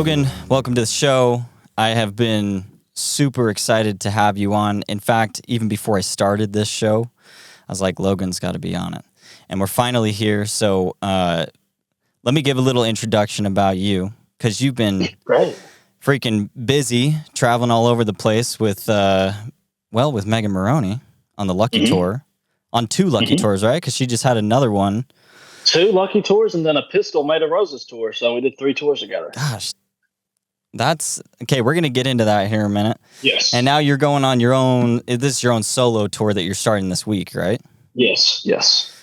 Logan, welcome to the show. I have been super excited to have you on. In fact, even before I started this show, I was like, Logan's got to be on it. And we're finally here. So let me give a little introduction about you, because you've been freaking busy traveling all over the place with Megan Moroney on the Lucky Tour, on 2 Lucky Tours, right? Because she just had another one. 2 Lucky Tours and then a Pistol Made of Roses tour. So we did 3 tours together. Gosh, that's okay. We're going to get into that here in a minute. Yes. And now you're going on your own. This is your own solo tour that you're starting this week, right? Yes.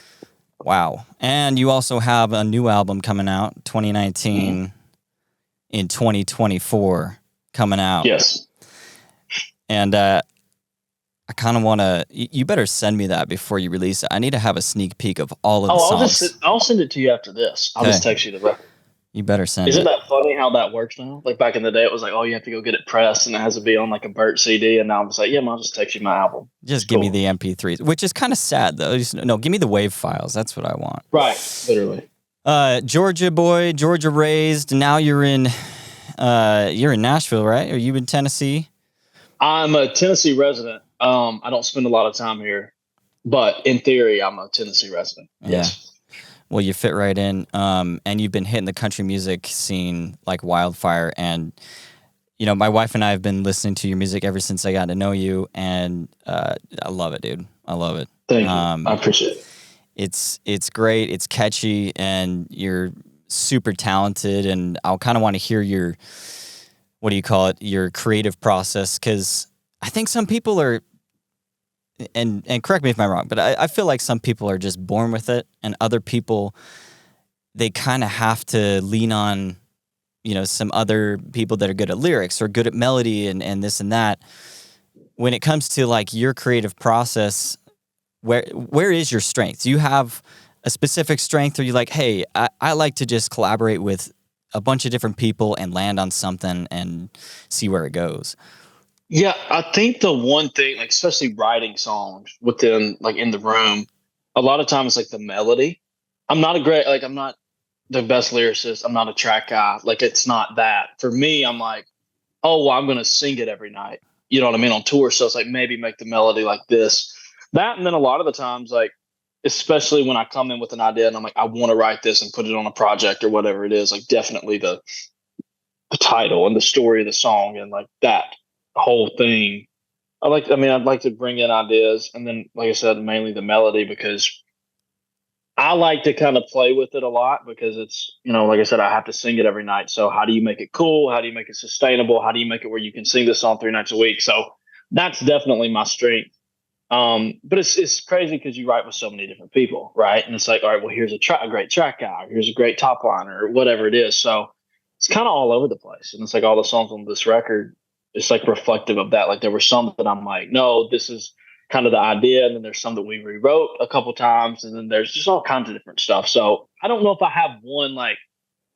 Wow. And you also have a new album coming out, 2019 in 2024 coming out. Yes. And I kind of want to, you better send me that before you release it. I need to have a sneak peek of all of the songs. I'll send it to you after this. I'll just text you the record. You better send Isn't that funny how that works now? Like back in the day, it was like, oh, you have to go get it pressed and it has to be on like a Burt CD. And now I'm just like, yeah, I'll just text you my album. Just give me the MP3s, which is kind of sad though. No, give me the WAV files. That's what I want. Right. Literally. Georgia boy, Georgia raised. Now you're in Nashville, right? Are you in Tennessee? I'm a Tennessee resident. I don't spend a lot of time here, but in theory, I'm a Tennessee resident. Yeah. Yes. Well, you fit right in. And you've been hitting the country music scene like wildfire. And, you know, my wife and I have been listening to your music ever since I got to know you. And I love it, dude. I love it. Thank you. I appreciate it. It's great. It's catchy. And you're super talented. And I'll kind of want to hear your, your creative process. Because I think some people are, and correct me if I'm wrong, but I feel like some people are just born with it, and other people, they kind of have to lean on, you know, some other people that are good at lyrics or good at melody and this and that. When it comes to like your creative process, where is your strength? Do you have a specific strength, or you like, hey, I like to just collaborate with a bunch of different people and land on something and see where it goes? Yeah, I think the one thing, like especially writing songs within, like in the room, a lot of times like the melody. I'm not the best lyricist. I'm not a track guy. Like it's not that. For me, I'm like, oh, well, I'm going to sing it every night. You know what I mean? On tour. So it's like maybe make the melody like this, that. And then a lot of the times, like, especially when I come in with an idea and I'm like, I want to write this and put it on a project or whatever it is, like definitely the title and the story of the song and like that whole thing. I'd like to bring in ideas, and then like I said, mainly the melody, because I like to kind of play with it a lot, because it's, you know, like I said, I have to sing it every night. So how do you make it cool? How do you make it sustainable? How do you make it where you can sing this song 3 nights a week? So that's definitely my strength. But it's crazy because you write with so many different people, right? And it's like, all right, well, here's a great track guy, or here's a great top liner, or whatever it is. So it's kind of all over the place. And it's like all the songs on this record, it's like reflective of that. Like there were some that I'm like, no, this is kind of the idea. And then there's some that we rewrote a couple times. And then there's just all kinds of different stuff. So I don't know if I have one like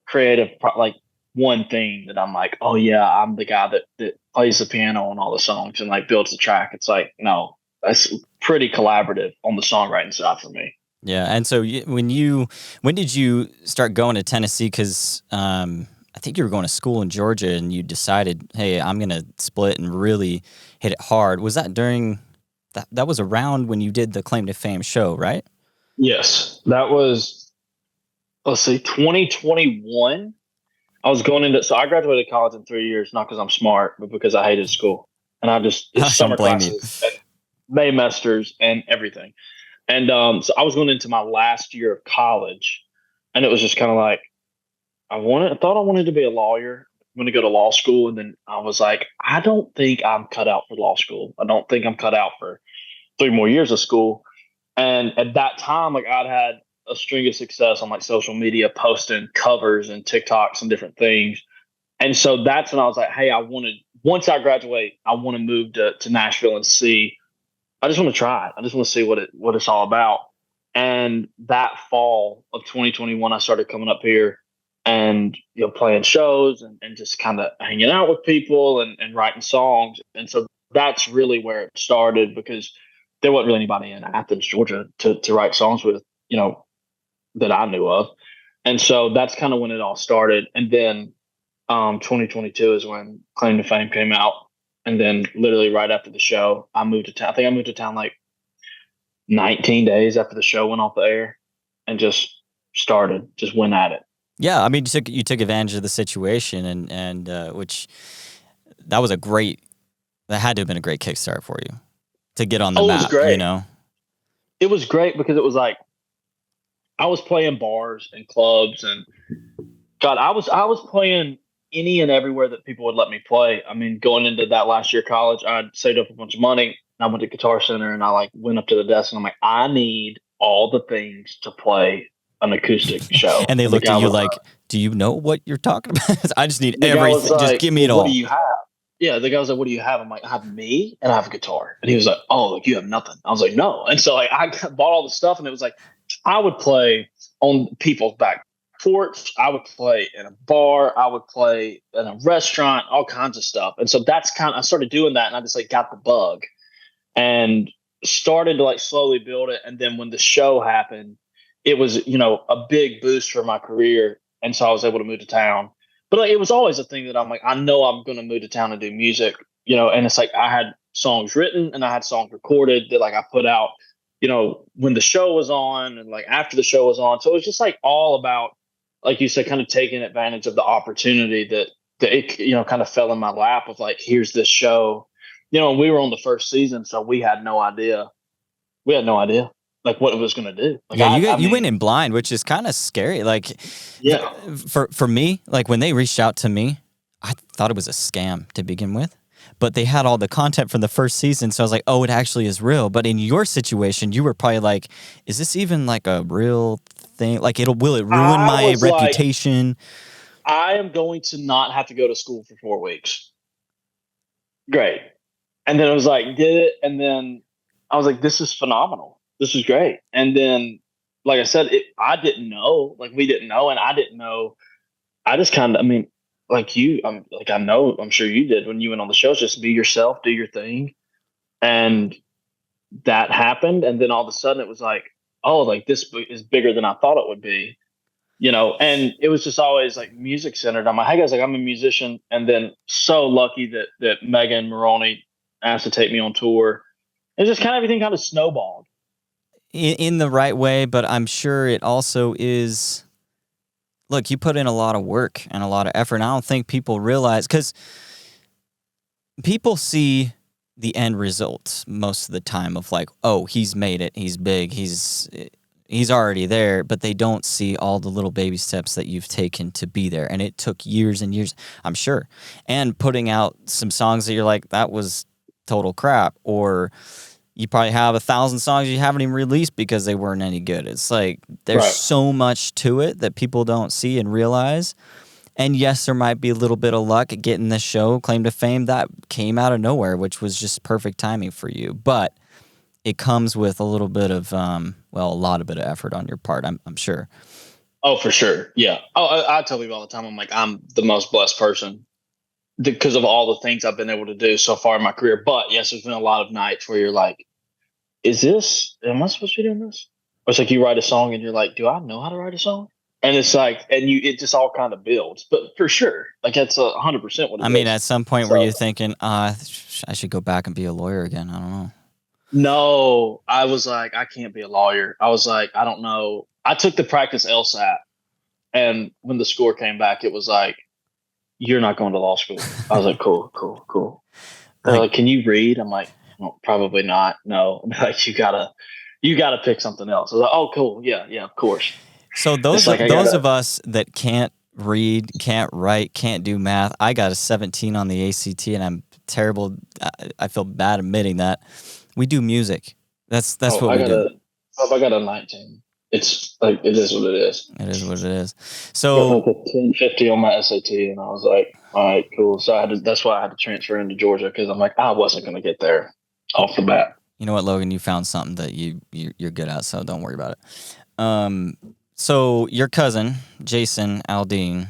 creative, like one thing that I'm like, oh yeah, I'm the guy that plays the piano on all the songs and like builds the track. It's like, no, that's pretty collaborative on the songwriting side for me. Yeah. And so when did you start going to Tennessee? Because I think you were going to school in Georgia and you decided, hey, I'm going to split and really hit it hard. Was that during that was around when you did the Claim to Fame show, right? Yes. That was, 2021. I was going into, so I graduated college in 3 years, not because I'm smart, but because I hated school. And it's summer classes, and Maymesters and everything. And so I was going into my last year of college, and it was just kind of like, I thought I wanted to be a lawyer. I'm going to go to law school. And then I was like, I don't think I'm cut out for law school. I don't think I'm cut out for 3 more years of school. And at that time, like I'd had a string of success on like social media, posting covers and TikToks and different things. And so that's when I was like, hey, once I graduate, I want to move to Nashville and see. I just want to try it. I just want to see what it's all about. And that fall of 2021, I started coming up here and, you know, playing shows and just kind of hanging out with people and writing songs. And so that's really where it started, because there wasn't really anybody in Athens, Georgia to write songs with, you know, that I knew of. And so that's kind of when it all started. And then 2022 is when Claim to Fame came out. And then literally right after the show, I moved to town. I think I moved to town like 19 days after the show went off the air and just went at it. Yeah, I mean, you took advantage of the situation, and which that had to have been a great kickstart for you to get on the map. It was great. It was great because it was like I was playing bars and clubs, and God, I was playing any and everywhere that people would let me play. I mean, going into that last year of college, I'd saved up a bunch of money. I went to Guitar Center, and I like went up to the desk, and I'm like, I need all the things to play an acoustic show. And they looked at you like, do you know what you're talking about? I just need everything. Like, just give me it all. What do you have? Yeah, the guy was like, what do you have? I'm like, I have me and I have a guitar. And he was like, oh, like you have nothing. I was like, no. And so like I bought all the stuff, and it was like I would play on people's back porch. I would play in a bar. I would play in a restaurant, all kinds of stuff. And so I started doing that, and I just like got the bug and started to like slowly build it. And then when the show happened, it was, a big boost for my career. And so I was able to move to town. But like, it was always a thing that I'm like, I know I'm going to move to town and do music, and it's like I had songs written and I had songs recorded that like I put out, when the show was on and like after the show was on. So it was just like all about, like you said, kind of taking advantage of the opportunity that it, kind of fell in my lap of like, here's this show, and we were on the first season. So we had no idea. Like what it was going to do. Like, yeah, you went in blind, which is kind of scary. Like, yeah, for me, like when they reached out to me, I thought it was a scam to begin with, but they had all the content from the first season. So I was like, oh, it actually is real. But in your situation, you were probably like, is this even like a real thing? Like will it ruin my reputation? Like, I am going to not have to go to school for 4 weeks. Great. And then it was like, did it. And then I was like, this is phenomenal. This is great. And then, like I said, I didn't know, like we didn't know. And I didn't know. I just kind of, I mean, like you, I'm sure you did when you went on the shows, just be yourself, do your thing. And that happened. And then all of a sudden it was like, oh, like this is bigger than I thought it would be, and it was just always like music centered. I'm like, hey guys, like I'm a musician. And then so lucky that Megan Moroney asked to take me on tour. And just kind of everything kind of snowballed. In the right way, but I'm sure it also is. Look, you put in a lot of work and a lot of effort, and I don't think people realize, because people see the end result most of the time of like, oh, he's made it, he's big, he's already there, but they don't see all the little baby steps that you've taken to be there, and it took years and years, I'm sure, and putting out some songs that you're like, that was total crap, or you probably have 1,000 songs you haven't even released because they weren't any good. It's like there's so much to it that people don't see and realize. And yes, there might be a little bit of luck at getting this show, Claim to Fame, that came out of nowhere, which was just perfect timing for you. But it comes with a little bit of, a bit of effort on your part, I'm sure. Oh, for sure. Yeah. Oh, I tell people all the time, I'm like, I'm the most blessed person because of all the things I've been able to do so far in my career. But yes, there's been a lot of nights where you're like, am I supposed to be doing this? Or it's like you write a song and you're like, do I know how to write a song? And it's like, it just all kind of builds. But for sure, like that's 100% what it is. I mean, at some point were you thinking, I should go back and be a lawyer again? I don't know. No, I was like, I can't be a lawyer. I was like, I don't know. I took the practice LSAT. And when the score came back, it was like, you're not going to law school. I was like, cool. They're like, can you read? I'm like, well, probably not. No. Like, you gotta pick something else. I was like, oh, cool. Yeah, of course. So those of us that can't read, can't write, can't do math, I got a 17 on the ACT, and I'm terrible. I feel bad admitting that. We do music. That's what we do. I got a 19. It's like, it is what it is. It is what it is. So I got like a 1050 on my SAT, and I was like, all right, cool. So that's why I had to transfer into Georgia, because I'm like, I wasn't going to get there off the bat. You know what, Logan? You found something that you're good at, so don't worry about it. So your cousin, Jason Aldean,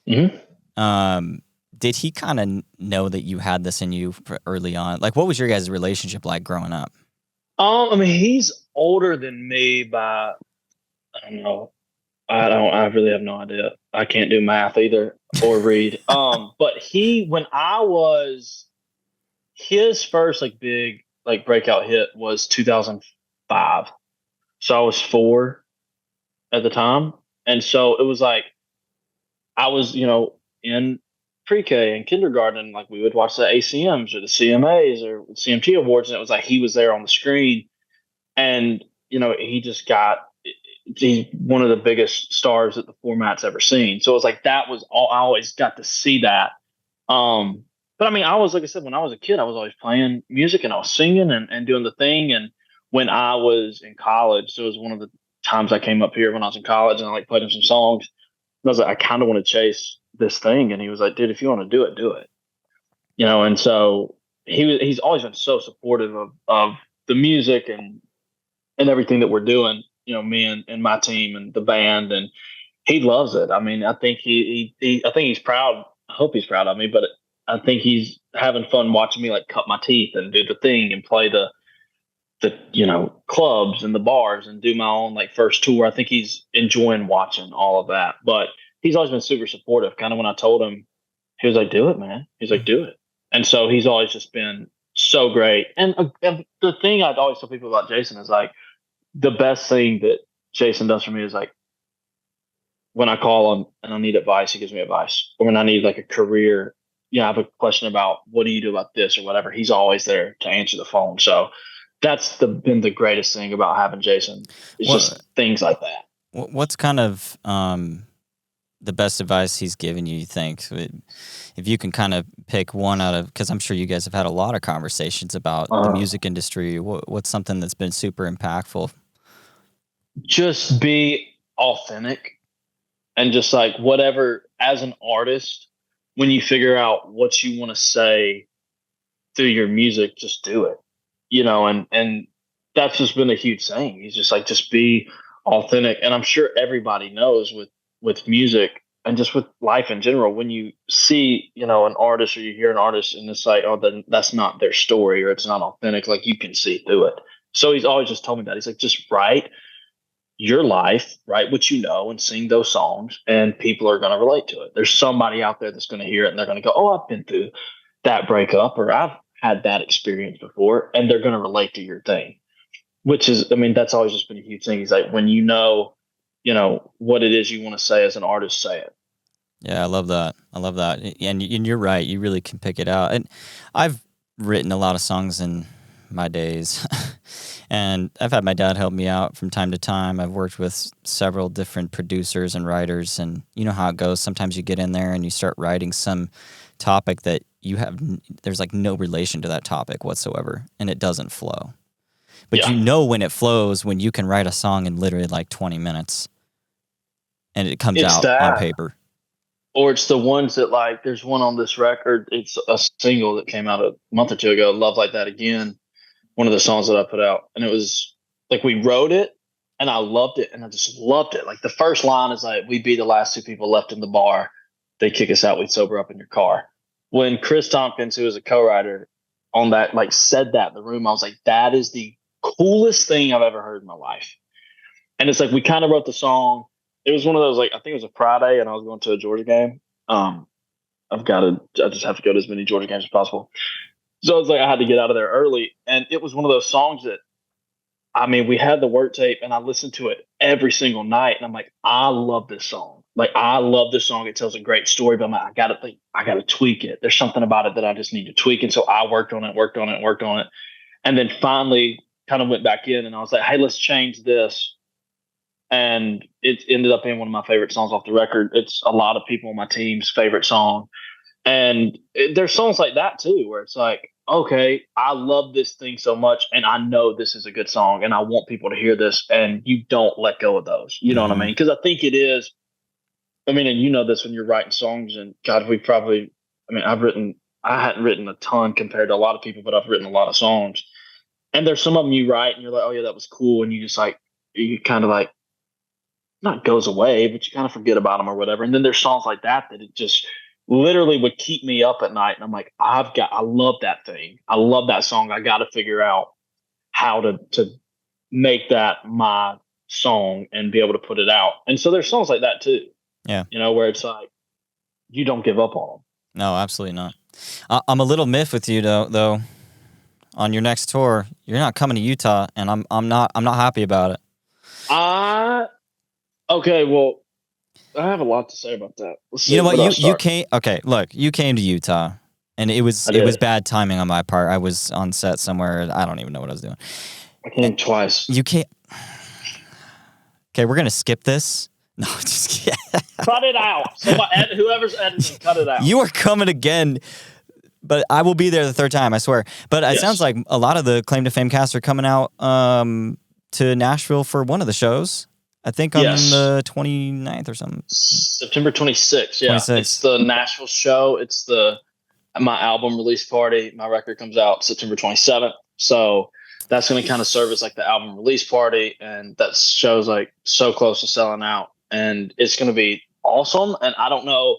did he kind of know that you had this in you early on? Like, what was your guys' relationship like growing up? I mean, he's older than me by, I don't know, I really have no idea. I can't do math either or read. But when I was, his first like big like breakout hit was 2005. So I was 4 at the time. And so it was like, I was, in pre-K and kindergarten, like we would watch the ACMs or the CMAs or CMT awards. And it was like, he was there on the screen, and, he just got, he's one of the biggest stars that the format's ever seen. So it was like, that was all, I always got to see that. But I mean, I was, like I said, when I was a kid, I was always playing music and I was singing and doing the thing. And when I was in college, so it was one of the times I came up here when I was in college, and I like played him some songs. And I was like, I kind of want to chase this thing. And he was like, dude, if you want to do it, do it. And so he's always been so supportive of the music and everything that we're doing, me and my team and the band, and he loves it. I mean, I think I think he's proud. I hope he's proud of me, but I think he's having fun watching me like cut my teeth and do the thing and play the clubs and the bars and do my own like first tour. I think he's enjoying watching all of that. But he's always been super supportive. Kind of when I told him, he was like, "Do it, man." He's like, "Do it." And so he's always just been so great. And the thing I'd always tell people about Jason is like, the best thing that Jason does for me is like, when I call him and I need advice, he gives me advice. Or when I need like a career, I have a question about what do you do about this or whatever, he's always there to answer the phone. So that's been the greatest thing about having Jason. It's just things like that. What's kind of the best advice he's given you think? If you can kind of pick one out of, because I'm sure you guys have had a lot of conversations about the music industry. What's something that's been super impactful? Just be authentic. And just like whatever, as an artist, when you figure out what you want to say through your music, just do it, and that's just been a huge thing. He's just like, just be authentic. And I'm sure everybody knows with music and just with life in general, when you see, an artist or you hear an artist and it's like, oh, then that's not their story or it's not authentic. Like you can see through it. So he's always just told me that. He's like, just write your life, write what you know, and sing those songs, and people are going to relate to it. There's somebody out there that's going to hear it and they're going to go, oh, I've been through that breakup, or I've had that experience before, and they're going to relate to your thing, which is, I mean, that's always just been a huge thing. He's like, when you know what it is you want to say as an artist, say it. Yeah, I love that. And you're right. You really can pick it out. And I've written a lot of songs in my days. And I've had my dad help me out from time to time. I've worked with several different producers and writers, and you know how it goes. Sometimes you get in there and you start writing some topic that there's like no relation to that topic whatsoever, and it doesn't flow. But when it flows, when you can write a song in literally like 20 minutes and it comes out on paper. Or it's the ones that, like, there's one on this record. It's a single that came out a month or two ago, Love Like That Again, one of the songs that I put out. And it was like, we wrote it and I loved it. And I just loved it. Like the first line is like, we'd be the last 2 people left in the bar. They kick us out. We'd sober up in your car. When Chris Tompkins, who is a co-writer on that, like said that in the room, I was like, that is the coolest thing I've ever heard in my life. And it's like, we kind of wrote the song. It was one of those, like, I think it was a Friday and I was going to a Georgia game. I just have to go to as many Georgia games as possible. So it's like, I had to get out of there early. And it was one of those songs that, I mean, we had the work tape and I listened to it every single night. And I'm like, I love this song. Like, I love this song. It tells a great story, but I'm like, I got to tweak it. There's something about it that I just need to tweak. And so I worked on it. And then finally kind of went back in and I was like, hey, let's change this. And it ended up being one of my favorite songs off the record. It's a lot of people on my team's favorite song. And there's songs like that too, where it's like, okay, I love this thing so much and I know this is a good song and I want people to hear this, and you don't let go of those. You know what I mean? Because I think it is, I mean, and you know this when you're writing songs, and God, I hadn't written a ton compared to a lot of people, but I've written a lot of songs. And there's some of them you write and you're like, oh yeah, that was cool. And you just like, you kind of like, not goes away, but you kind of forget about them or whatever. And then there's songs like that it just literally would keep me up at night. And I'm like, I love that thing. I love that song. I got to figure out how to make that my song and be able to put it out. And so there's songs like that too. Yeah. Where it's like you don't give up on them. No, absolutely not. I'm a little miffed with you though. On your next tour, you're not coming to Utah, and I'm not happy about it. Okay, well, I have a lot to say about that. You know what? You came. Okay, look, you came to Utah, and it was bad timing on my part. I was on set somewhere. I don't even know what I was doing. I came twice. You came. Okay, we're gonna skip this. No, just kidding. Cut it out. Whoever's editing, cut it out. You are coming again, but I will be there the third time, I swear. But it sounds like a lot of the Claim to Fame cast are coming out to Nashville for one of the shows. I think on the 29th or something. September 26th, yeah. 26th. It's the Nashville show. It's my album release party. My record comes out September 27th. So that's going to kind of serve as like the album release party. And that show's like so close to selling out. And it's going to be awesome. And I don't know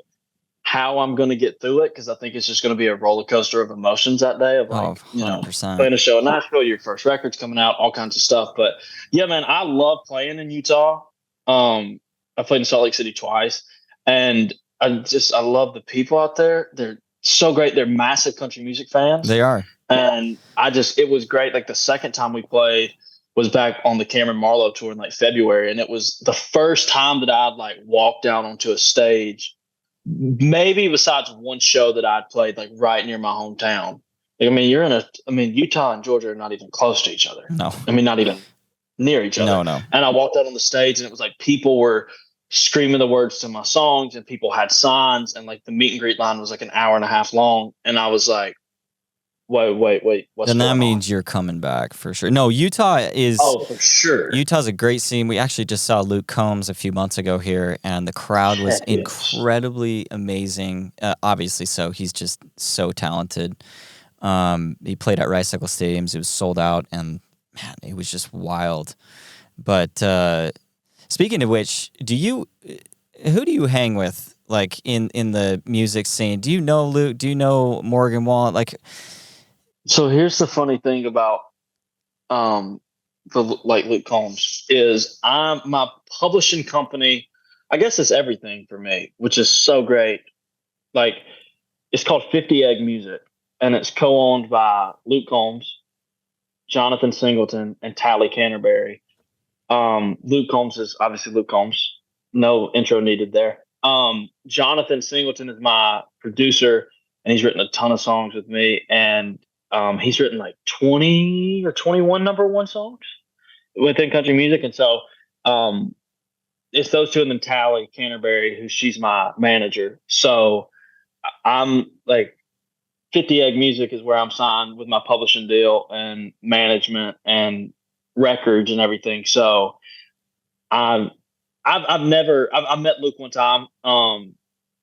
how I'm going to get through it, because I think it's just going to be a roller coaster of emotions that day of like, 100%. Playing a show in Nashville, your first record's coming out, all kinds of stuff. But yeah, man, I love playing in Utah. I played in Salt Lake City twice, and I love the people out there. They're so great. They're massive country music fans. They are. And it was great. Like the second time we played was back on the Cameron Marlowe tour in like February. And it was the first time that I'd like walked down onto a stage, maybe besides one show that I'd played like right near my hometown. I mean, Utah and Georgia are not even close to each other. No. I mean, not even near each other. No. And I walked out on the stage, and it was like people were screaming the words to my songs, and people had signs, and like the meet and greet line was like an hour and a half long. And I was like, wait, what's then that going means on? You're coming back for sure. No, Utah is. Oh, for sure. Utah's a great scene. We actually just saw Luke Combs a few months ago here, and the crowd was incredibly amazing. Obviously, so he's just so talented. He played at Rice-Eccles Stadiums. It was sold out, and man, it was just wild. But speaking of which, who do you hang with, like in the music scene? Do you know Luke? Do you know Morgan Wallen? Like. So here's the funny thing about Luke Combs is my publishing company. I guess it's everything for me, which is so great. Like, it's called 50 Egg Music, and it's co-owned by Luke Combs, Jonathan Singleton, and Tally Canterbury. Luke Combs is obviously Luke Combs. No intro needed there. Jonathan Singleton is my producer, and he's written a ton of songs with me, and he's written like 20 or 21 number one songs within country music. And so it's those two, and then Tally Canterbury, who she's my manager. So I'm like 50 Egg Music is where I'm signed with my publishing deal and management and records and everything. So I've met Luke one time.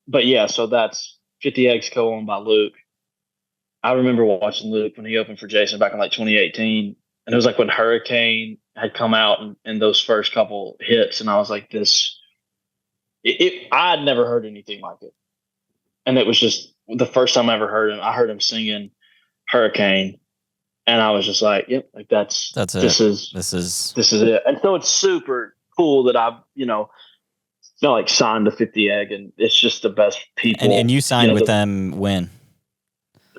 But yeah, so that's 50 Eggs co-owned by Luke. I remember watching Luke when he opened for Jason back in like 2018. And it was like when Hurricane had come out and those first couple hits. And I was like, I had never heard anything like it. And it was just the first time I ever heard him. I heard him singing Hurricane. And I was just like, yep, like that's it. This is it. And so it's super cool that I've, like signed to 50 Egg, and it's just the best people. And you signed with them when?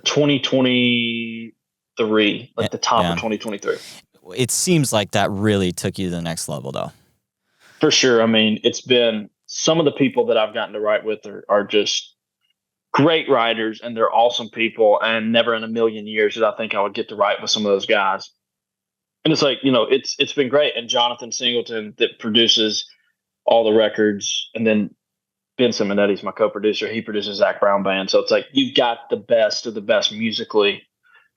2023, like the top of 2023. It seems like that really took you to the next level, though. For sure. I mean, it's been some of the people that I've gotten to write with are just great writers, and they're awesome people. And never in a million years did I think I would get to write with some of those guys. And it's like, it's been great. And Jonathan Singleton, that produces all the records, and then Ben Simonetti's my co-producer. He produces Zach Brown Band. So it's like you've got the best of the best musically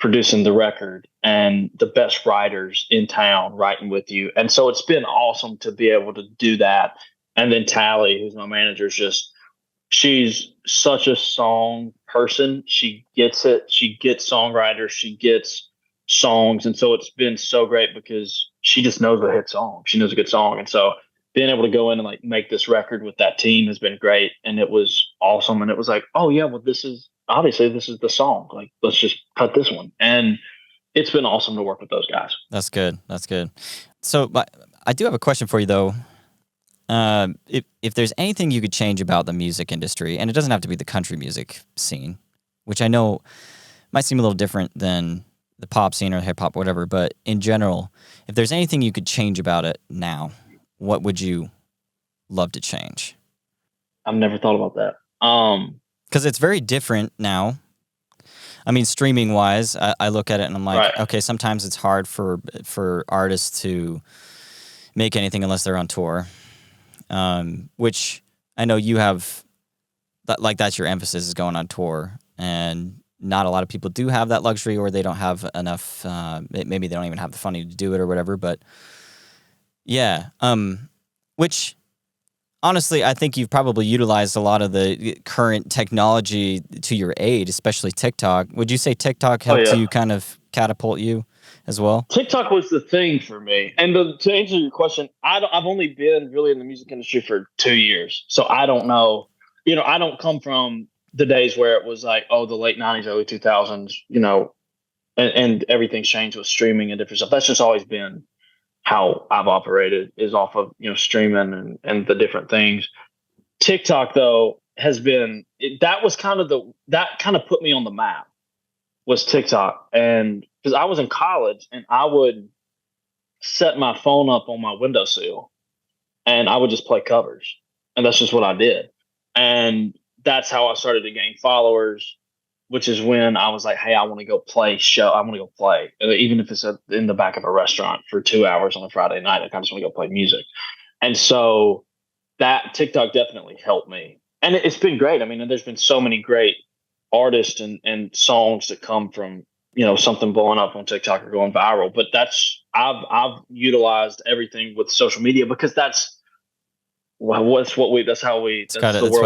producing the record, and the best writers in town writing with you. And so it's been awesome to be able to do that. And then Tally, who's my manager, she's such a song person. She gets it. She gets songwriters. She gets songs. And so it's been so great because she just knows a hit song. She knows a good song. And so being able to go in and like make this record with that team has been great. And it was awesome. And it was like, oh yeah, well, this is the song. Like, let's just cut this one. And it's been awesome to work with those guys. That's good. So, but I do have a question for you though. If there's anything you could change about the music industry, and it doesn't have to be the country music scene, which I know might seem a little different than the pop scene or hip hop, whatever, but in general, if there's anything you could change about it now, what would you love to change? I've never thought about that. Because it's very different now. I mean, streaming wise, I look at it and I'm like, Right. okay, sometimes it's hard for artists to make anything unless they're on tour, which I know you have. Like that's your emphasis is going on tour, and not a lot of people do have that luxury, or they don't have enough. Maybe they don't even have the funding to do it or whatever. But yeah, which honestly, I think you've probably utilized a lot of the current technology to your aid, especially TikTok. Would you say TikTok helped you kind of catapult you as well? TikTok was the thing for me. And to answer your question, I've only been really in the music industry for 2 years. So I don't know, I don't come from the days where it was like, oh, the late 90s, early 2000s, and everything's changed with streaming and different stuff. That's just always been how I've operated, is off of, streaming and the different things. TikTok though has been, that kind of put me on the map, was TikTok. And because I was in college and I would set my phone up on my windowsill and I would just play covers. And that's just what I did. And that's how I started to gain followers, which is when I was like, hey, I want to go play show. I want to go play. And even if it's in the back of a restaurant for 2 hours on a Friday night, I just want to go play music. And so that TikTok definitely helped me. And it's been great. I mean, there's been so many great artists and songs that come from, something blowing up on TikTok or going viral. But I've utilized everything with social media because that's the world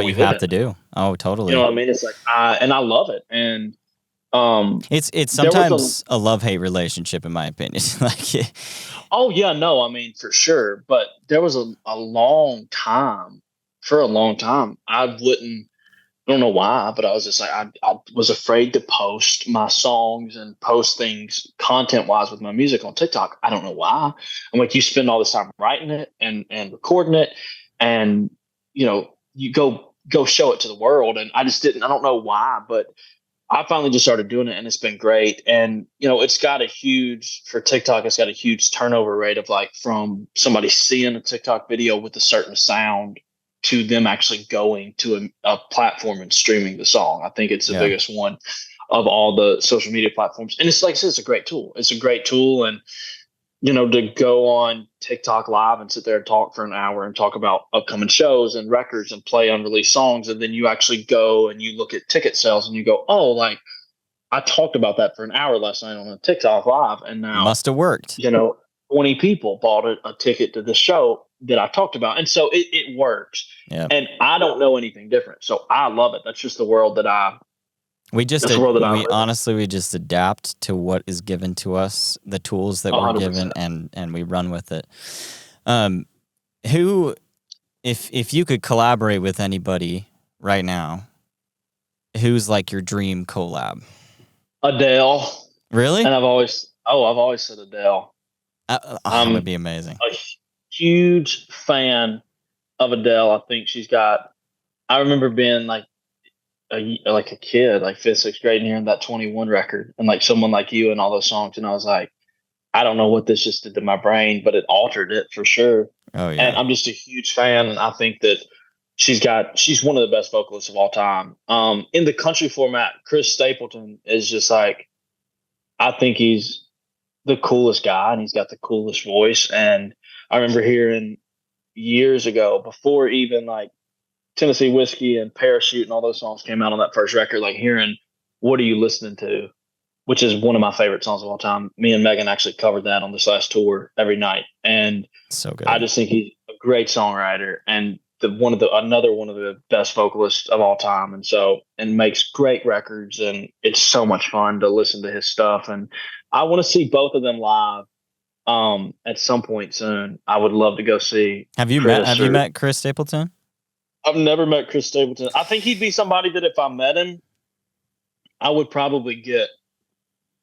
you have to do. Oh, totally. You know what I mean? It's like, and I love it. And it's sometimes a love-hate relationship, in my opinion. Like, oh yeah, no, I mean for sure. But there was a long time. For a long time, I don't know why, but I was just like, I was afraid to post my songs and post things content wise with my music on TikTok. I don't know why. I'm like, you spend all this time writing it and recording it, and you go show it to the world. And I just didn't. I don't know why, but I finally just started doing it, and it's been great. And it's got a huge turnover rate of like from somebody seeing a TikTok video with a certain sound to them actually going to a platform and streaming the song. I think it's the biggest one of all the social media platforms. And it's like I said, it's a great tool. It's a great tool. And, to go on TikTok live and sit there and talk for an hour and talk about upcoming shows and records and play unreleased songs. And then you actually go and you look at ticket sales and you go, oh, like I talked about that for an hour last night on a TikTok live. And now must have worked. 20 people bought a ticket to the show that I talked about. And so it works. Yeah. And I don't know anything different. So I love it. That's just the world that we just adapt to what is given to us, the tools that 100%. We're given, and we run with it. Who, if you could collaborate with anybody right now, who's like your dream collab? Adele. Really? And I've always said Adele. That would be amazing. A huge fan of Adele. I think I remember being like a kid, like 5th, 6th grade, and hearing that 21 record and like Someone Like You and all those songs. And I was like, I don't know what this just did to my brain, but it altered it for sure. Oh yeah. And I'm just a huge fan. And I think that she's one of the best vocalists of all time. In the country format, Chris Stapleton is just like, I think he's the coolest guy and he's got the coolest voice. And I remember hearing years ago, before even like Tennessee Whiskey and Parachute and all those songs came out on that first record, like hearing What Are You Listening To, which is one of my favorite songs of all time. Me and Megan actually covered that on this last tour every night. And so good. I just think he's a great songwriter and another one of the best vocalists of all time. And makes great records, and it's so much fun to listen to his stuff. And I want to see both of them live at some point soon. I would love to go see. Have you met Chris Stapleton? I've never met Chris Stapleton. I think he'd be somebody that if I met him, I would definitely get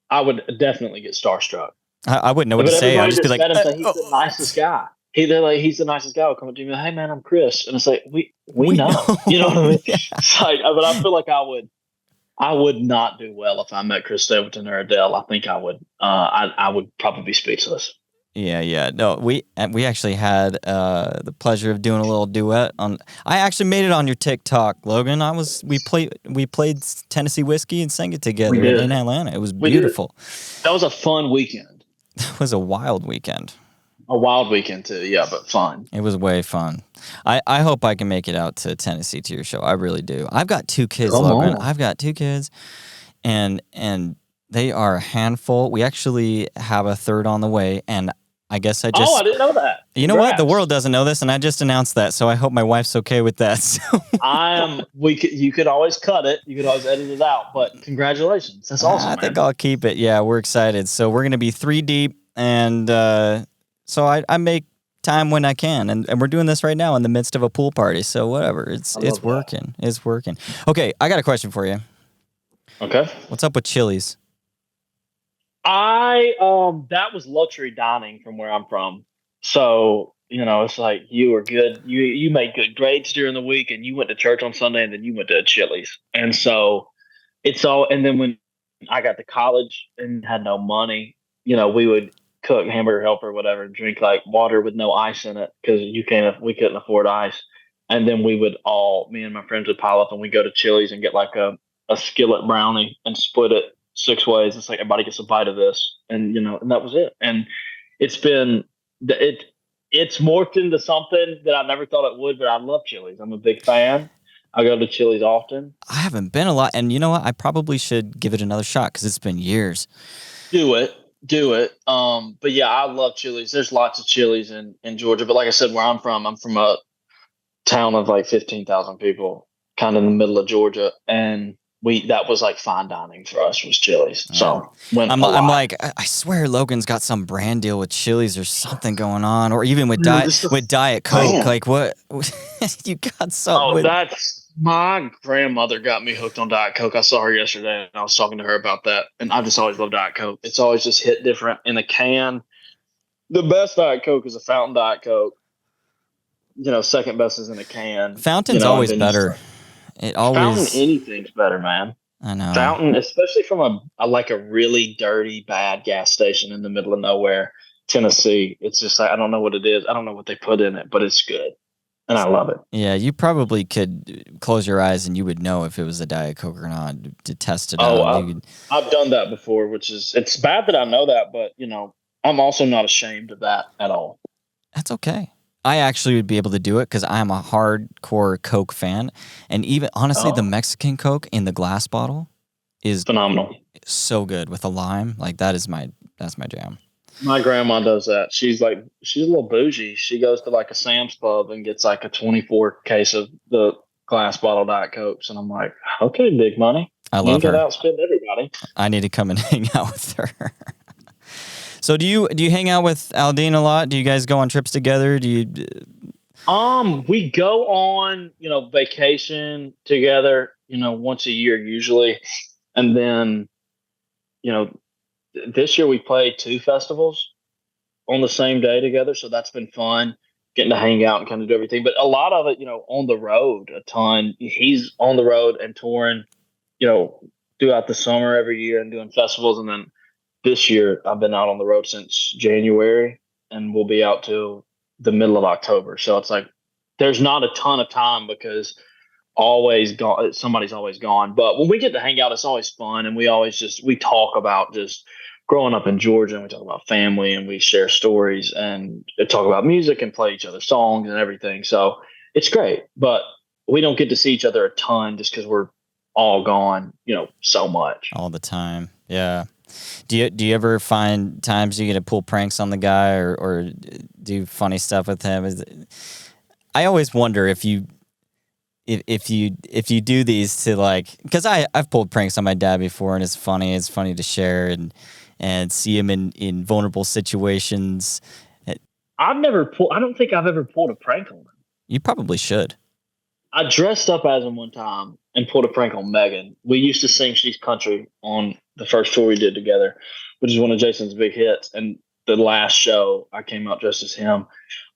starstruck. I wouldn't know what to say. I'd just be like, he's the nicest guy. they're like, he's the nicest guy. Will come up to me, hey man, I'm Chris, and it's like we know, know. you know what I mean? Yeah. It's like, but I feel like I would not do well if I met Chris Stapleton or Adele. I think I would. I would probably be speechless. Yeah. No, we actually had the pleasure of doing a little duet on. I actually made it on your TikTok, Logan. We played Tennessee Whiskey and sang it together in Atlanta. It was beautiful. That was a fun weekend. That was a wild weekend. A wild weekend too, yeah, but fun. It was way fun. I hope I can make it out to Tennessee to your show. I really do. I've got 2 kids, Logan. I've got 2 kids, and they are a handful. We actually have a third on the way, and I guess I just... Oh, I didn't know that. You know what? The world doesn't know this, and I just announced that, so I hope my wife's okay with that. So. You could always cut it. You could always edit it out, but congratulations. That's awesome, I think I'll keep it. Yeah, we're excited. So we're going to be 3 deep, and so I make time when I can, and we're doing this right now in the midst of a pool party, so whatever. It's working. It's working. Okay, I got a question for you. Okay. What's up with Chili's? That was luxury dining from where I'm from. So, it's like you were good. You made good grades during the week, and you went to church on Sunday, and then you went to Chili's. And so and then when I got to college and had no money, we would cook hamburger helper or whatever, and drink like water with no ice in it because we couldn't afford ice. And then me and my friends would pile up and we go to Chili's and get like a skillet brownie and split it 6 ways. It's like everybody gets a bite of this, and and that was it. And it's morphed into something that I never thought it would, but I love Chili's. I'm a big fan. I go to Chili's often. I haven't been a lot, and you know what? I probably should give it another shot because it's been years. Do it. But yeah, I love Chili's. There's lots of Chili's in Georgia, but like I said, where I'm from a town of like 15,000 people, kind of in the middle of Georgia, and that was like fine dining for us was Chili's. So I'm like, I swear Logan's got some brand deal with Chili's or something going on, or even with Diet Coke. Like what you got something? My grandmother got me hooked on Diet Coke. I saw her yesterday, and I was talking to her about that. And I just always loved Diet Coke. It's always just hit different in a can. The best Diet Coke is a fountain Diet Coke. Second best is in a can. Fountain's always better. Fountain, anything's better, man. I know. Fountain, especially from a really dirty, bad gas station in the middle of nowhere, Tennessee. It's just like, I don't know what it is. I don't know what they put in it, but it's good. And I love it. Yeah, you probably could close your eyes and you would know if it was a Diet Coke or not to test it out. I've done that before, it's bad that I know that, but, I'm also not ashamed of that at all. That's okay. I actually would be able to do it because I'm a hardcore Coke fan. And even, honestly, the Mexican Coke in the glass bottle is phenomenal. So good with a lime. Like, that's my jam. My grandma does that. She's a little bougie. She goes to like a Sam's Club and gets like a 24 case of the glass bottle Diet Cokes. And I'm like, okay, big money. I love her. You can outspend everybody. I need to come and hang out with her. So do you hang out with Aldean a lot? Do you guys go on trips together? We go on, vacation together, once a year usually. And then, this year we played 2 festivals on the same day together. So that's been fun, getting to hang out and kind of do everything. But a lot of it, on the road a ton. He's on the road and touring, throughout the summer every year and doing festivals. And then this year I've been out on the road since January, and we'll be out till the middle of October. So it's like there's not a ton of time because somebody's always gone. But when we get to hang out, it's always fun. And we talk about just growing up in Georgia, and we talk about family, and we share stories and talk about music and play each other's songs and everything. So it's great, but we don't get to see each other a ton just because we're all gone, so much. All the time. Yeah. Do you ever find times you get to pull pranks on the guy or do funny stuff with him? I always wonder if you do these to like, because I've pulled pranks on my dad before, and it's funny to share and see him in vulnerable situations. I don't think I've ever pulled a prank on him. You probably should. I dressed up as him one time and pulled a prank on Megan. We used to sing She's Country on the first tour we did together, which is one of Jason's big hits. And the last show I came out dressed as him.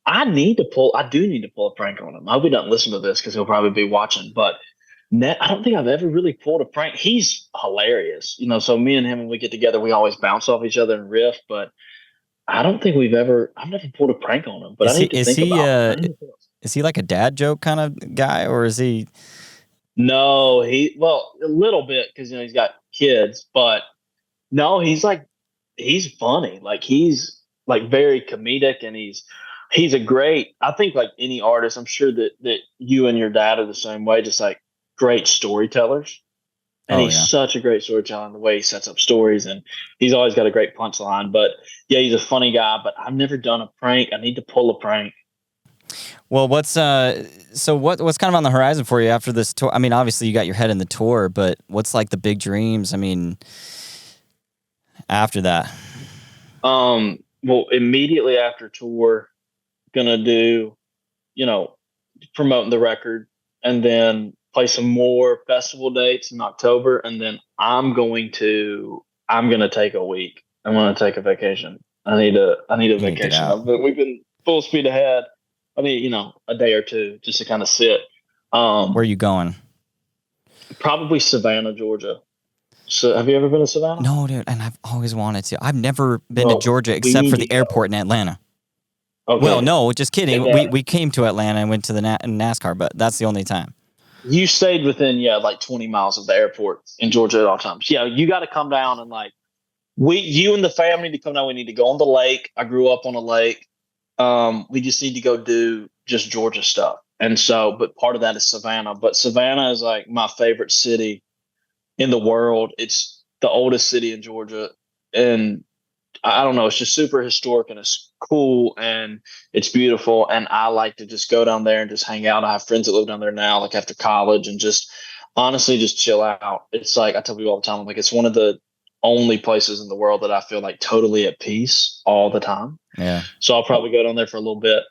I do need to pull a prank on him. I hope he doesn't listen to this because he'll probably be watching. But I don't think I've ever really pulled a prank. He's hilarious, so me and him, when we get together, we always bounce off each other and riff. But I don't think I've never pulled a prank on him. But I Is he need to think about it. is he like a dad joke kind of guy, or is he? No, well, a little bit because he's got kids, but no, he's funny. Like he's like very comedic, and he's a great. I think like any artist, I'm sure that you and your dad are the same way. Just like great storytellers, and Oh he's yeah. such a great storyteller in the way he sets up stories, and he's always got a great punchline. But yeah, he's a funny guy. But I've never done a prank. I need to pull a prank. Well, what's kind of on the horizon for you after this tour? I mean, obviously you got your head in the tour, but what's like the big dreams? I mean, after that. Well, immediately after tour, gonna do, you know, promoting the record, and then play some more festival dates in October, and then I'm gonna take a week. I'm gonna take a vacation. I need a You need to get vacation. out. We've been full speed ahead. I need, a day or two just to kind of sit. Where are you going? Probably Savannah, Georgia. So have you ever been to Savannah? No, dude, and I've always wanted to. I've never been to Well, Georgia we except need for to the go. airport in Atlanta. Well, Okay. no, just kidding. And We came to Atlanta and went to the NASCAR, but that's the only time. you stayed within, like 20 miles of the airport in Georgia at all times. Yeah, you got to come down and like you and the family need to come down. We need to go on the lake. I grew up on a lake. We just need to go do just Georgia stuff. And so, but part of that is Savannah. But Savannah is like my favorite city in the world. It's the oldest city in Georgia, and I don't know. It's just super historic, and it's cool, and it's beautiful. And I like to just go down there and just hang out. I have friends that live down there now, like after college, and just honestly just chill out. It's like I tell people all the time, I'm like, it's one of the only places in the world that I feel like totally at peace all the time. Yeah. So I'll probably go down there for a little bit.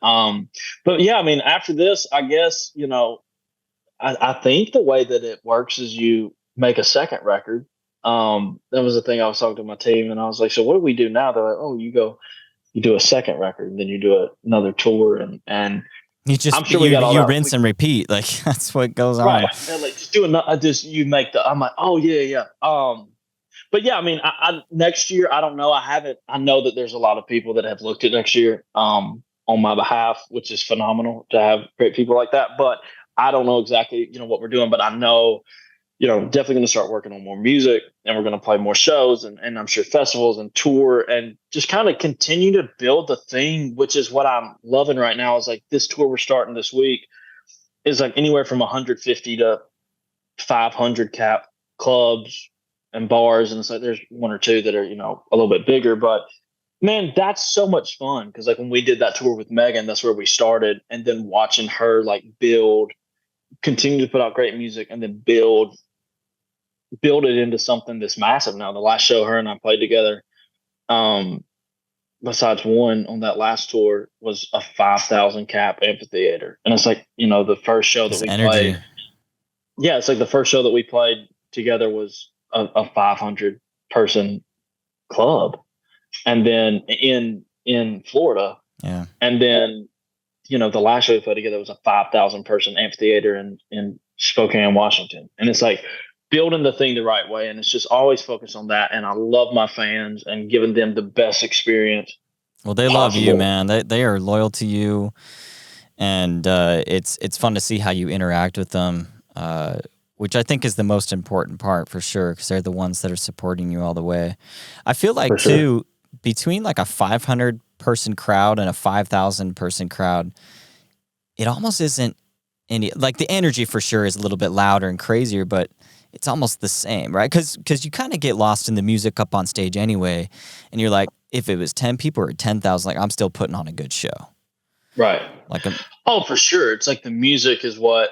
But yeah, I mean, after this, I guess, I think the way that it works is you make a second record. That was the thing I was talking to my team, and I was like, so what do we do now? They're like, oh, you do a second record, and then you do another tour, and You just I'm sure we got all you that. rinse and repeat. Like that's what goes on. Right. They're like, just do another, just you make the, I'm like, oh yeah, yeah. But yeah, I mean, next year, I don't know. I know that there's a lot of people that have looked at next year, on my behalf, which is phenomenal to have great people like that. But I don't know exactly, what we're doing, but I know, definitely going to start working on more music, and we're going to play more shows, and I'm sure festivals and tour, and just kind of continue to build the thing, which is what I'm loving right now. Is like this tour we're starting this week is like anywhere from 150 to 500 cap clubs and bars, and so there's one or two that are a little bit bigger, but man, that's so much fun because like when we did that tour with Megan, that's where we started, and then watching her like continue to put out great music, and then build it into something that's massive. Now the last show her and I played together, um besides one on that last tour, was a 5,000 cap amphitheater, and it's like the first show that It's we energy. played. Yeah, it's like the first show that we played together was a 500 person club, and then in Florida, Yeah. and then the last show we played together was a 5,000 person amphitheater in Spokane, Washington, and it's like building the thing the right way, and it's just always focused on that. And I love my fans and giving them the best experience. Well, they love you, man. They are loyal to you, and it's fun to see how you interact with them, which I think is the most important part for sure, because they're the ones that are supporting you all the way. I feel like too, between like a 500 person crowd and a 5,000 person crowd, it almost isn't any, like the energy for sure is a little bit louder and crazier, but it's almost the same, right? Because you kind of get lost in the music up on stage anyway, and you're like, if it was 10 people or 10,000, like I'm still putting on a good show. Right. Like oh, for sure. It's like the music is what,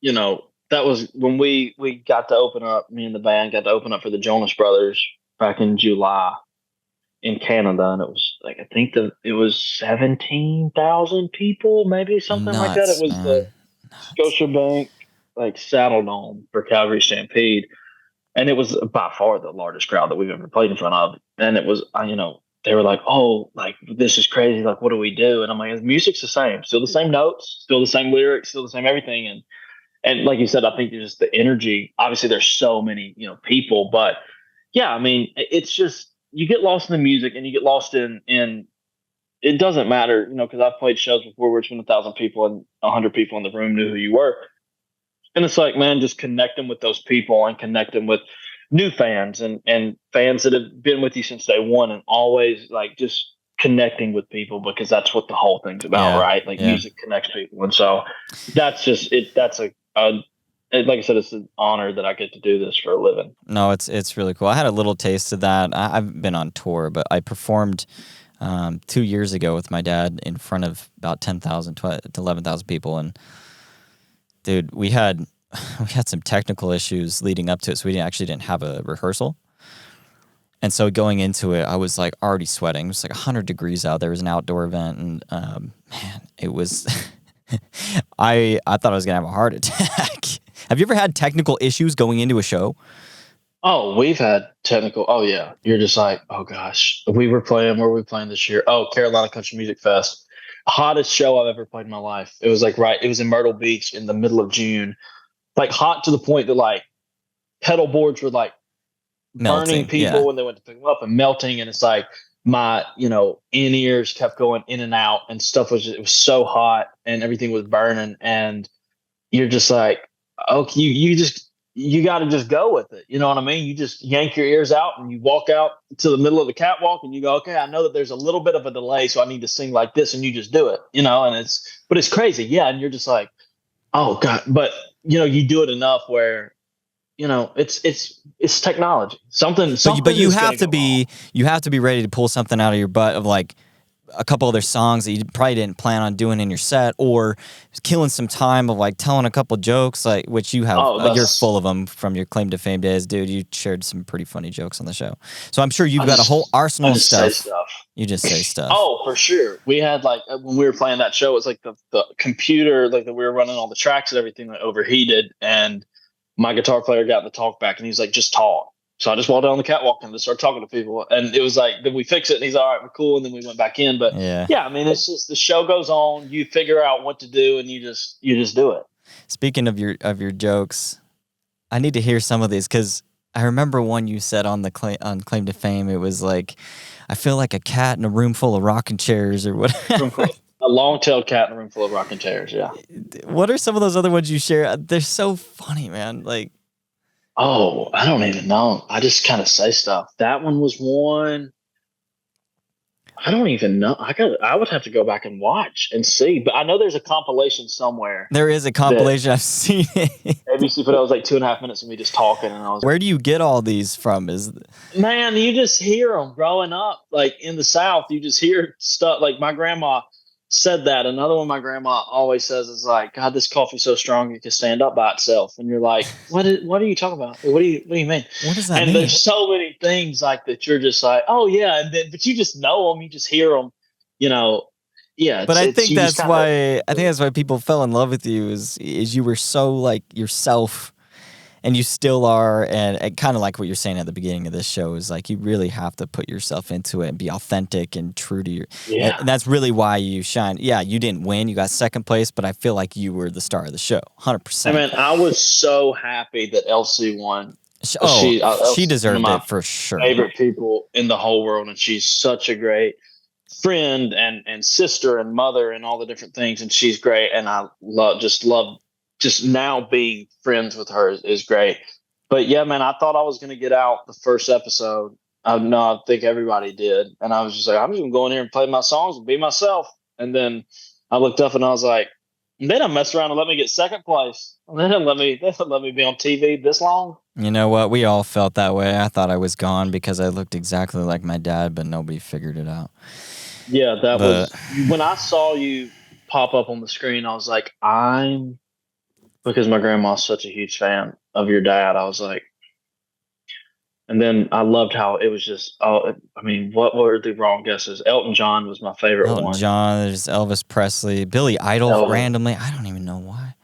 that was when we got to open up, me and the band got to open up for the Jonas Brothers back in July in Canada, and it was like I think it was 17,000 people, maybe something like that. It was man. the Scotiabank like Saddle Dome for Calgary Stampede, and it was by far the largest crowd that we've ever played in front of. And it was they were like, "Oh, like this is crazy. Like, what do we do?" And I'm like, "The music's the same, still the same notes, still the same lyrics, still the same everything." And like you said, I think just the energy. Obviously, there's so many people, but yeah, I mean, it's just you get lost in the music and you get lost in. It doesn't matter, because I've played shows before where it's been 1,000 people and 100 people in the room knew who you were. And it's like, man, just connect them with those people and connect them with new fans and fans that have been with you since day one, and always like just connecting with people, because that's what the whole thing's about, right? Like music connects people. And so that's just it. That's like I said, it's an honor that I get to do this for a living. No, it's really cool. I had a little taste of that. I've been on tour, but I performed 2 years ago with my dad in front of about 10,000 to 11,000 people, and dude, we had some technical issues leading up to it, so we actually didn't have a rehearsal. And so going into it, I was like already sweating. It was like 100 degrees out. There was an outdoor event, and man, it was. I thought I was gonna have a heart attack. Have you ever had technical issues going into a show? Oh, we've had technical. Oh yeah, you're just like, oh gosh, where were we playing this year? Oh, Carolina Country Music Fest, hottest show I've ever played in my life. It was like it was in Myrtle Beach in the middle of June, like hot to the point that like pedal boards were like burning people when they went to pick them up and melting, and it's like my in ears kept going in and out, and stuff it was so hot and everything was burning, and you're just like, okay, you got to just go with it. You know what I mean? You just yank your ears out and you walk out to the middle of the catwalk and you go, okay, I know that there's a little bit of a delay, so I need to sing like this, and you just do it, and it's crazy. Yeah. And you're just like, oh God, but you do it enough where, it's technology. Something but you have to be ready to pull something out of your butt of like a couple other songs that you probably didn't plan on doing in your set, or killing some time of like telling a couple jokes, like which you have. You're full of them from your claim to fame days, dude. You shared some pretty funny jokes on the show, so I'm sure you've got a whole arsenal of stuff. You just say stuff. Oh, for sure. We had like when we were playing that show, it was like the computer, like that we were running all the tracks and everything, like overheated, and my guitar player got the talk back, and he's like, just talk. So I just walked down the catwalk and just started talking to people. And it was like, then we fix it, and he's all right, we're cool. And then we went back in. But yeah, I mean, it's just the show goes on. You figure out what to do, and you just do it. Speaking of your jokes, I need to hear some of these, because I remember one you said on Claim to Fame. It was like, I feel like a cat in a room full of rocking chairs or whatever. A long-tailed cat in a room full of rocking chairs, yeah. What are some of those other ones you share? They're so funny, man. Like, oh, I don't even know. I just kind of say stuff. That one was one. I don't even know. I would have to go back and watch and see. But I know there's a compilation somewhere. There is a compilation. I've seen it. ABC put out, it was like 2.5 minutes of me just talking, and I was. Where do you get all these from? Man, you just hear them growing up, like in the South. You just hear stuff. Like my grandma said that. Another one my grandma always says is like, God, this coffee's so strong it can stand up by itself. And you're like, what are you talking about? What do you mean? What does that mean? And there's so many things like that you're just like, oh yeah, and then but you just know them, you just hear them, yeah. But I think that's why people fell in love with you is you were so like yourself. And you still are, and kind of like what you're saying at the beginning of this show is like you really have to put yourself into it and be authentic and true to your. Yeah. And that's really why you shine. Yeah, you didn't win; you got second place, but I feel like you were the star of the show, 100%. I mean, I was so happy that Elsie won. She deserved it for sure. Favorite people in the whole world, and she's such a great friend and sister and mother and all the different things, and she's great, and I love just now being friends with her is great. But yeah, man, I thought I was going to get out the first episode. I think everybody did. And I was just like, I'm just going to go in here and play my songs and be myself. And then I looked up and I was like, they done messed around and let me get second place. They didn't let me be on TV this long. You know what? We all felt that way. I thought I was gone because I looked exactly like my dad, but nobody figured it out. Yeah, was when I saw you pop up on the screen, I was like, because my grandma's such a huge fan of your dad, I was like, and then I loved how it was just, what were the wrong guesses? Elton John was my favorite one. Elton John, there's Elvis Presley, Billy Idol randomly. I don't even know why.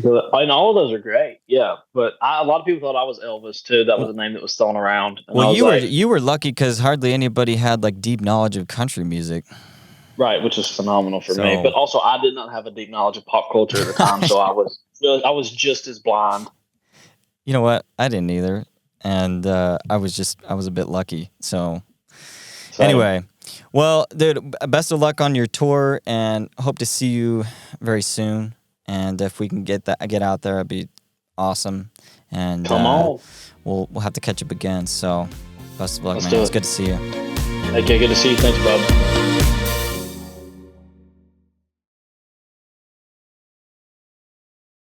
And all of those are great. Yeah, but a lot of people thought I was Elvis too. That was a name that was thrown around. And Well, I was you were lucky because hardly anybody had like deep knowledge of country music. right, which is phenomenal for me. But also, I did not have a deep knowledge of pop culture at the time, so I was just as blind. You know what? I didn't either, and I was a bit lucky. So anyway, well, dude, best of luck on your tour, and hope to see you very soon. And if we can get out there, it'd be awesome. And come on, we'll have to catch up again. So best of luck, Let's man. do it. It's good to see you. Okay, good to see you. Thanks, bud.